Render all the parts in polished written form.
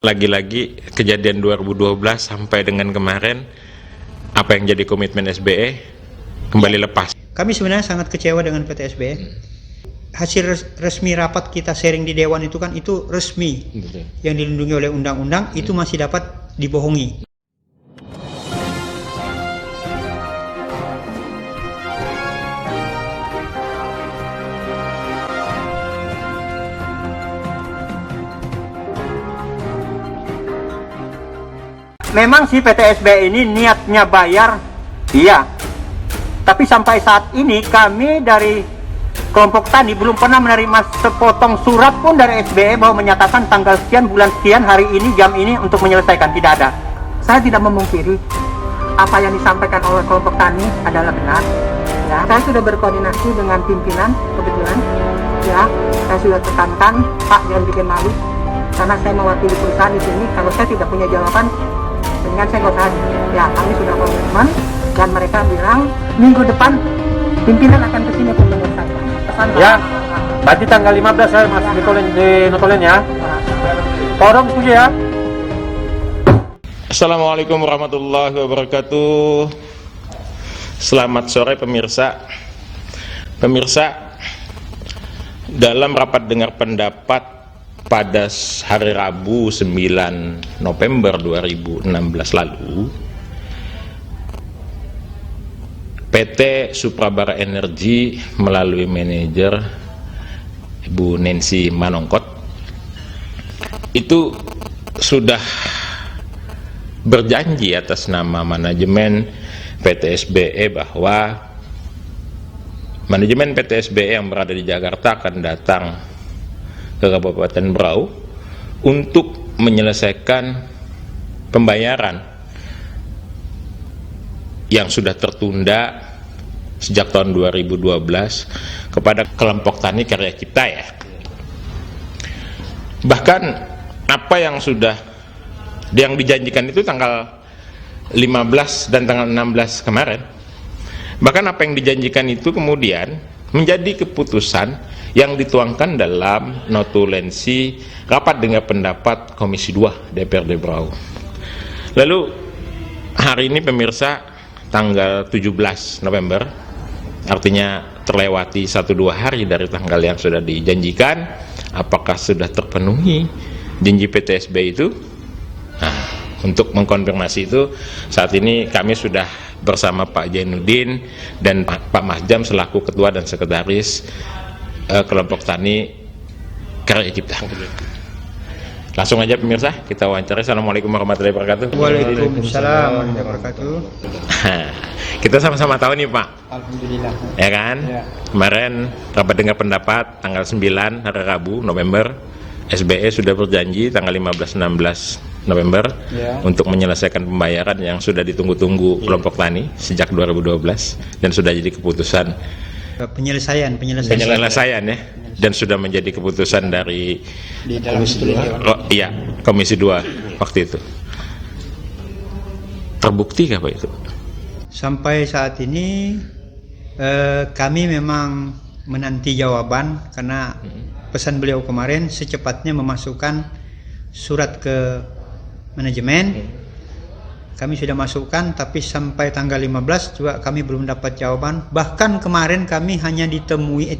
Lagi-lagi kejadian 2012 sampai dengan kemarin, apa yang jadi komitmen SBE kembali lepas. Kami sebenarnya sangat kecewa dengan PT SBE. Hasil resmi rapat kita sharing di Dewan itu kan itu resmi. Betul. Yang dilindungi oleh undang-undang itu masih dapat dibohongi. Memang sih PT SBE ini niatnya bayar, iya. Tapi sampai saat ini kami dari kelompok tani belum pernah menerima sepotong surat pun dari SBE bahwa menyatakan tanggal sekian, bulan sekian, hari ini, jam ini untuk menyelesaikan. Tidak ada. Saya tidak memungkiri apa yang disampaikan oleh kelompok tani adalah benar. Ya, saya sudah berkoordinasi dengan pimpinan kebetulan. Ya, saya sudah tekankan, Pak jangan bikin malu. Karena saya mewakili perusahaan di sini. Kalau saya tidak punya jawaban, dengan saya nggak usah. Ya, kami sudah komitmen dan mereka bilang minggu depan pimpinan akan kesini untuk menyelesaikan. Ya, berarti tanggal 15 saya masih ditolen ya. Tolong setuju ya. Assalamualaikum warahmatullahi wabarakatuh. Selamat sore pemirsa. Dalam rapat dengar pendapat pada hari Rabu 9 November 2016 lalu, PT Suprabara Energi melalui manajer Ibu Nancy Manongkot itu sudah berjanji atas nama manajemen PT SBE bahwa manajemen PT SBE yang berada di Jakarta akan datang ke Kabupaten Berau untuk menyelesaikan pembayaran yang sudah tertunda sejak tahun 2012 kepada kelompok tani karya kita ya. Bahkan apa yang dijanjikan itu tanggal 15 dan tanggal 16 kemarin, bahkan apa yang dijanjikan itu kemudian menjadi keputusan yang dituangkan dalam notulensi rapat dengar pendapat Komisi 2 DPRD Berau. Lalu hari ini pemirsa tanggal 17 November, artinya terlewati 1-2 hari dari tanggal yang sudah dijanjikan. Apakah sudah terpenuhi janji PT SBE itu? Nah, untuk mengkonfirmasi itu saat ini kami sudah bersama Pak Jainuddin dan Pak Masjam selaku ketua dan sekretaris kelompok tani karya cipta. Langsung aja pemirsa kita wawancara. Assalamualaikum warahmatullahi wabarakatuh. Waalaikumsalam warahmatullahi wabarakatuh. Kita sama-sama tahu nih Pak. Alhamdulillah. Ya kan? Ya. Kemarin rapat dengar pendapat tanggal 9 hari Rabu November, SBE sudah berjanji tanggal 15-16 November untuk menyelesaikan pembayaran yang sudah ditunggu-tunggu kelompok tani sejak 2012 dan sudah jadi keputusan penyelesaian ya, dan sudah menjadi keputusan dari Komisi 2 waktu itu. Terbukti nggak Pak itu? Sampai saat ini kami memang menanti jawaban karena pesan beliau kemarin secepatnya memasukkan surat ke manajemen. Kami sudah masukkan, tapi sampai tanggal 15 juga kami belum dapat jawaban. Bahkan kemarin kami hanya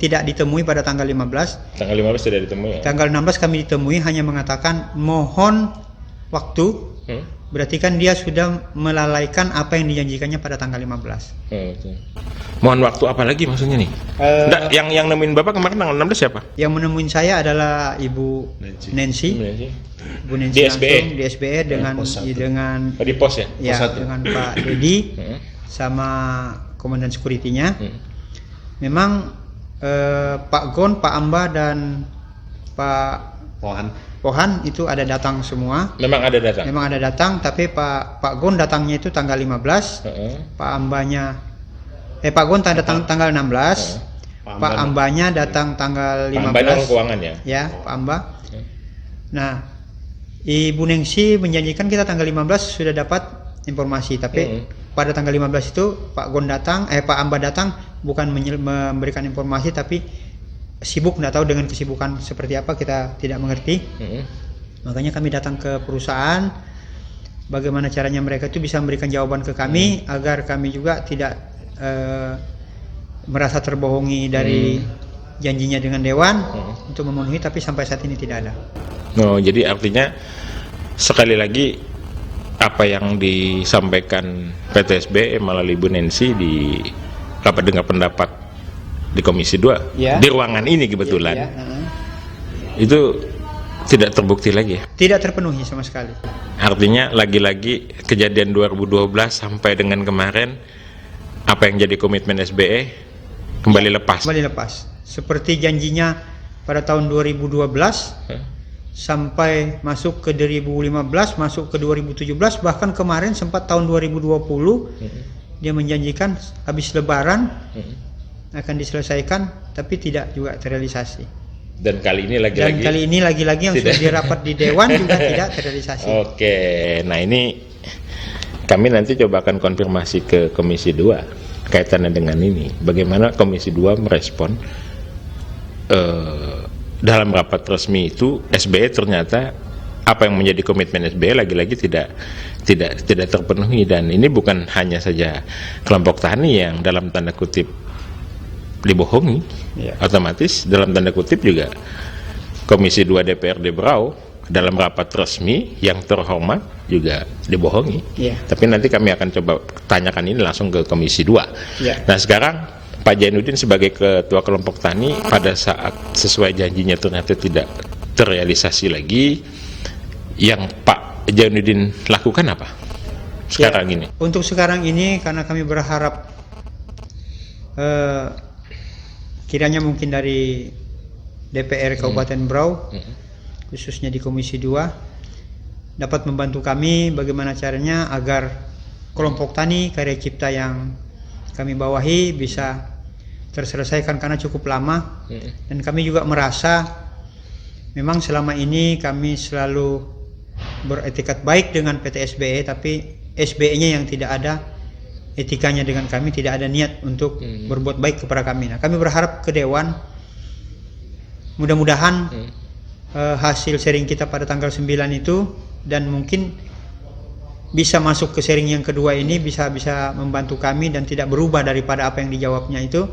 tidak ditemui pada tanggal 15. Tanggal 15 tidak ditemui ya? Tanggal 16 kami ditemui, hanya mengatakan mohon waktu. Berarti kan dia sudah melalaikan apa yang dijanjikannya pada tanggal 15. Mohon waktu apa lagi maksudnya nih? Yang nemuin Bapak kemarin tanggal 16 siapa? Yang menemuin saya adalah Ibu Nancy. Bu Nancy di SBE dengan di pos ya? Ya, dengan Pak Dedi sama komandan security-nya. Memang Pak Gon, Pak Amba dan Pak Pohan itu ada datang semua. Memang ada datang, tapi Pak Gon datangnya itu tanggal 15. Pak Gon datang tanggal 16. Pak Ambanya datang tanggal 15. Pak Amba orang keuangan ya? Ya, Pak Amba. Nah, Ibu Nengsi menjanjikan kita tanggal 15 sudah dapat informasi, tapi pada tanggal 15 itu Pak Amba datang bukan memberikan informasi, tapi sibuk, nggak tahu dengan kesibukan seperti apa, kita tidak mengerti. Makanya kami datang ke perusahaan, bagaimana caranya mereka itu bisa memberikan jawaban ke kami agar kami juga tidak merasa terbohongi dari janjinya dengan Dewan untuk memenuhi, tapi sampai saat ini tidak ada. Oh, jadi artinya sekali lagi apa yang disampaikan PT SBE melalui Bu Nancy di rapat dengar pendapat di Komisi 2 Ya. di ruangan ini kebetulan Ya, itu tidak terbukti lagi ya? tidak terpenuhi sama sekali. Artinya lagi-lagi kejadian 2012 sampai dengan kemarin apa yang jadi komitmen SBE kembali lepas. Kembali lepas. Seperti janjinya pada tahun 2012 sampai masuk ke 2015, masuk ke 2017, bahkan kemarin sempat tahun 2020 dia menjanjikan habis Lebaran akan diselesaikan, tapi tidak juga terrealisasi. Dan kali ini Dan kali ini lagi-lagi yang sudah dirapat di Dewan juga tidak terrealisasi. Oke, nah ini kami nanti coba akan konfirmasi ke Komisi 2 kaitannya dengan ini. Bagaimana Komisi 2 merespon dalam rapat resmi itu SBE ternyata apa yang menjadi komitmen SBE lagi-lagi tidak terpenuhi, dan ini bukan hanya saja kelompok tani yang dalam tanda kutip dibohongi, otomatis dalam tanda kutip juga Komisi 2 DPRD Berau dalam rapat resmi yang terhormat juga dibohongi. Tapi nanti kami akan coba tanyakan ini langsung ke Komisi 2. Nah sekarang Pak Jainuddin sebagai ketua kelompok tani pada saat sesuai janjinya ternyata tidak terrealisasi lagi, yang Pak Jainuddin lakukan apa sekarang ini? Untuk sekarang ini karena kami berharap kiranya mungkin dari DPR Kabupaten Berau khususnya di Komisi 2 dapat membantu kami bagaimana caranya agar kelompok tani karya cipta yang kami bawahi bisa terselesaikan karena cukup lama. Dan kami juga merasa memang selama ini kami selalu beretikat baik dengan PT SBE, tapi SBE-nya yang tidak ada etikanya dengan kami, tidak ada niat untuk berbuat baik kepada kami. Nah, kami berharap ke Dewan mudah-mudahan hasil sharing kita pada tanggal 9 itu dan mungkin bisa masuk ke sharing yang kedua ini bisa membantu kami dan tidak berubah daripada apa yang dijawabnya itu,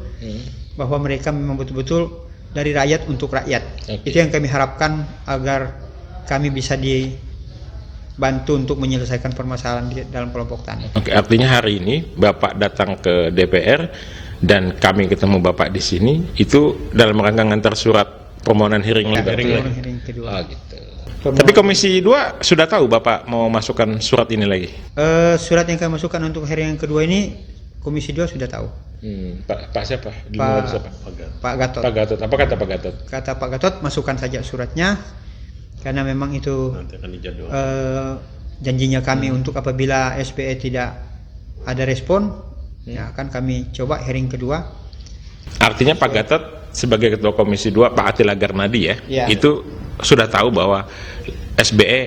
bahwa mereka memang betul-betul dari rakyat untuk rakyat. Itu yang kami harapkan agar kami bisa dibantu untuk menyelesaikan permasalahan di dalam kelompok tani. Oke, artinya hari ini Bapak datang ke DPR dan kami ketemu Bapak di sini itu dalam rangka ngantar surat permohonan hearing kedua. Oh, gitu. Tapi Komisi 2 sudah tahu Bapak mau masukkan surat ini lagi? Surat yang kami masukkan untuk hearing yang kedua ini Komisi 2 sudah tahu. Pak siapa? Pak Gatot. Pak Gatot. Apa kata Pak Gatot? Kata Pak Gatot masukkan saja suratnya karena memang itu janjinya kami untuk apabila SBE tidak ada respon ya akan kami coba hearing kedua. Artinya Pak Gatot sebagai Ketua Komisi 2 Pak Attila Garnadi itu sudah tahu bahwa SBE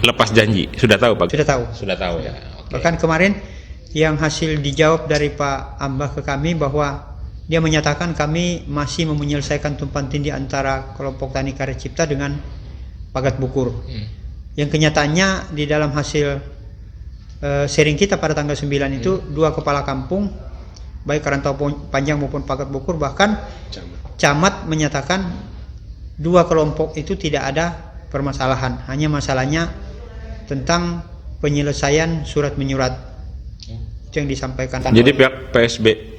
lepas janji, sudah tahu Pak? Sudah tahu ya. Okay. Bahkan kemarin yang hasil dijawab dari Pak Ambah ke kami bahwa dia menyatakan kami masih mau menyelesaikan tumpang tindih antara kelompok tani karya cipta dengan Pagat Bukur. Yang kenyataannya di dalam hasil sharing kita pada tanggal 9 itu dua kepala kampung baik Rantau Panjang maupun Pagat Bukur, bahkan camat menyatakan dua kelompok itu tidak ada permasalahan, hanya masalahnya tentang penyelesaian surat menyurat yang disampaikan. Jadi pihak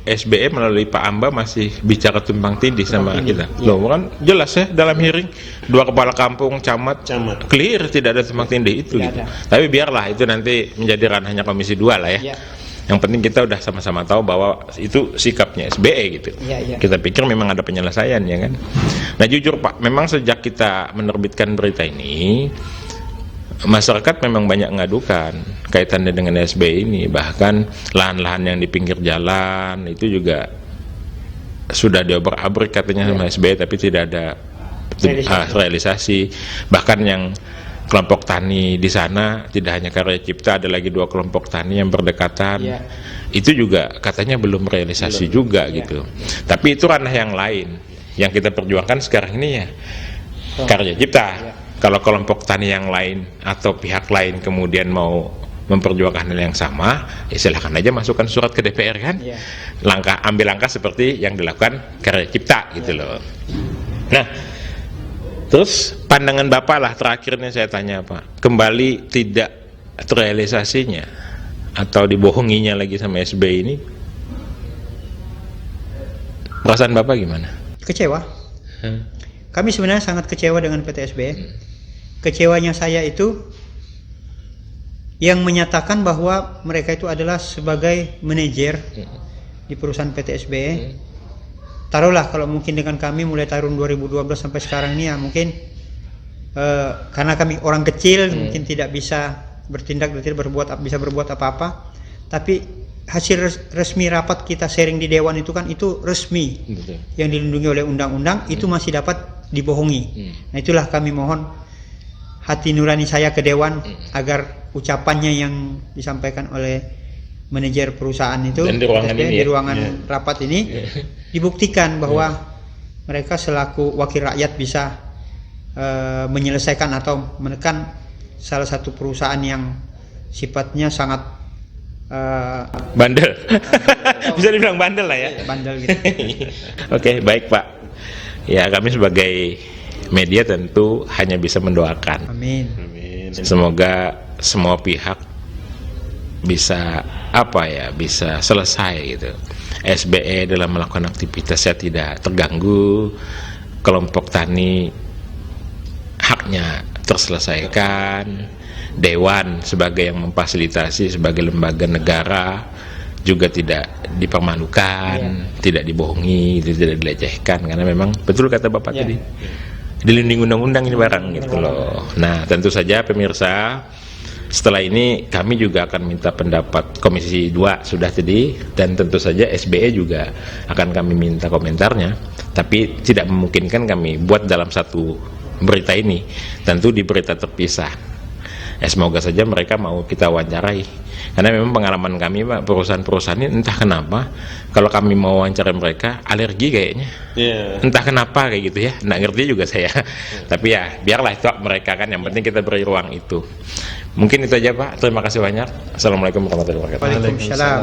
SBE melalui Pak Amba masih bicara tumpang tindih sama kita. Loh, kan jelas ya dalam hearing dua kepala kampung camat clear tidak ada tumpang tindih itu gitu. Tapi biarlah itu nanti menjadi ranahnya Komisi 2 lah ya. Yang penting kita udah sama-sama tahu bahwa itu sikapnya SBE gitu. Kita pikir memang ada penyelesaian ya kan. Nah jujur Pak, memang sejak kita menerbitkan berita ini masyarakat memang banyak mengadukan kaitannya dengan SBE ini. Bahkan lahan-lahan yang di pinggir jalan itu juga sudah diobrak-abrik katanya sama SBE tapi tidak ada realisasi. Bahkan yang kelompok tani di sana tidak hanya karya cipta, ada lagi dua kelompok tani yang berdekatan. Itu juga katanya belum realisasi juga gitu. Tapi itu ranah yang lain. Yang kita perjuangkan sekarang ini ya karya cipta. Kalau kelompok tani yang lain atau pihak lain kemudian mau memperjuangkan hal yang sama, ya silahkan aja masukkan surat ke DPR kan. Iya. Ambil langkah seperti yang dilakukan Karya Cipta gitu loh. Nah, terus pandangan Bapak lah terakhirnya saya tanya Pak, kembali tidak terrealisasinya atau dibohonginya lagi sama SBY ini, perasaan Bapak gimana? Kecewa. Kami sebenarnya sangat kecewa dengan PT SBY. Kecewanya saya itu yang menyatakan bahwa mereka itu adalah sebagai manajer di perusahaan PT SBY. Taruhlah kalau mungkin dengan kami mulai tahun 2012 sampai sekarang ini ya mungkin karena kami orang kecil mungkin tidak bisa bertindak, tidak bisa berbuat apa-apa. Tapi hasil resmi rapat kita sharing di Dewan itu kan itu resmi. Betul. Yang dilindungi oleh undang-undang itu masih dapat dibohongi. Nah itulah kami mohon hati nurani saya ke Dewan agar ucapannya yang disampaikan oleh manajer perusahaan itu dan di ruangan, SBY, ini, di ruangan rapat ini dibuktikan bahwa mereka selaku wakil rakyat bisa menyelesaikan atau menekan salah satu perusahaan yang sifatnya sangat bandel. Bisa dibilang bandel lah ya. Bandel gitu. Oke, baik Pak. Ya, kami sebagai media tentu hanya bisa mendoakan. Amin. Semoga semua pihak bisa bisa selesai gitu. SBY dalam melakukan aktivitasnya tidak terganggu, kelompok tani haknya terselesaikan, Dewan sebagai yang memfasilitasi sebagai lembaga negara juga tidak dipermalukan, tidak dibohongi, tidak dilecehkan, karena memang betul kata Bapak tadi, dilindungi undang-undang ini barang gitu loh. Nah, tentu saja pemirsa, setelah ini kami juga akan minta pendapat Komisi 2 sudah tadi, dan tentu saja SBY juga akan kami minta komentarnya, tapi tidak memungkinkan kami buat dalam satu berita ini, tentu di berita terpisah. Semoga saja mereka mau kita wawancarai, karena memang pengalaman kami Pak, perusahaan-perusahaan ini entah kenapa kalau kami mau wawancarai mereka alergi kayaknya. Entah kenapa kayak gitu ya, nggak ngerti juga saya. Tapi ya biarlah itu mereka kan, yang penting kita beri ruang itu. Mungkin itu aja Pak, terima kasih banyak. Assalamualaikum warahmatullahi wabarakatuh. Waalaikumsalam.